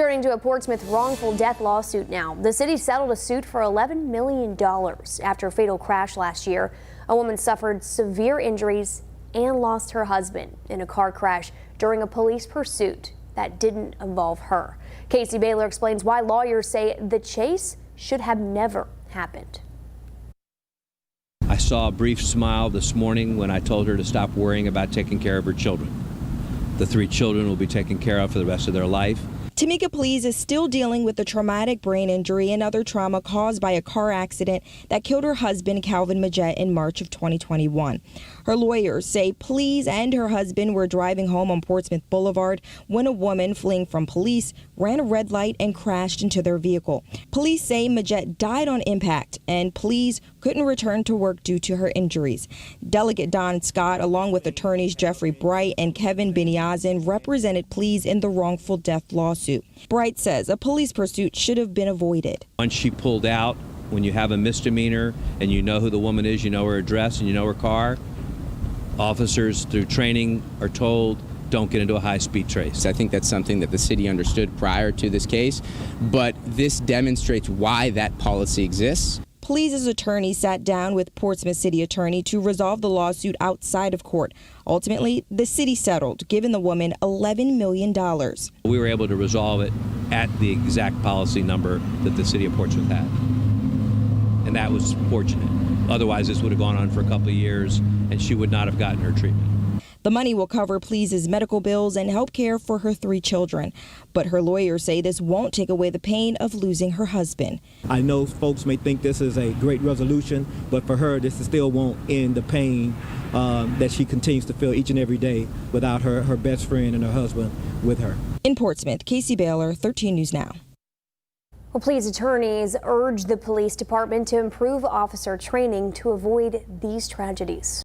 Turning to a Portsmouth wrongful death lawsuit now. The city settled a suit for $11 million after a fatal crash last year. A woman suffered severe injuries and lost her husband in a car crash during a police pursuit that didn't involve her. Casey Baylor explains why lawyers say the chase should have never happened. I saw a brief smile this morning when I told her to stop worrying about taking care of her children. The 3 children will be taken care of for the rest of their life. Temika Pleas is still dealing with a traumatic brain injury and other trauma caused by a car accident that killed her husband, Calvin Majette, in March of 2021. Her lawyers say Pleas and her husband were driving home on Portsmouth Boulevard when a woman fleeing from police ran a red light and crashed into their vehicle. Police say Majette died on impact and Pleas couldn't return to work due to her injuries. Delegate Don Scott, along with attorneys Jeffrey Bright and Kevin Beniazin, represented Pleas in the wrongful death lawsuit. Bright says a police pursuit should have been avoided. Once she pulled out, when you have a misdemeanor and you know who the woman is, you know her address and you know her car, officers through training are told don't get into a high-speed chase. I think that's something that the city understood prior to this case, but this demonstrates why that policy exists. Pleas' attorney sat down with Portsmouth City Attorney to resolve the lawsuit outside of court. Ultimately, the city settled, giving the woman $11 million. We were able to resolve it at the exact policy number that the City of Portsmouth had. And that was fortunate. Otherwise, this would have gone on for a couple of years, and she would not have gotten her treatment. The money will cover Pleas' medical bills and help care for her 3 children. But her lawyers say this won't take away the pain of losing her husband. I know folks may think this is a great resolution, but for her, this still won't end the pain that she continues to feel each and every day without her best friend and her husband with her. In Portsmouth, Casey Baylor, 13 News Now. Well, Pleas attorneys urge the police department to improve officer training to avoid these tragedies.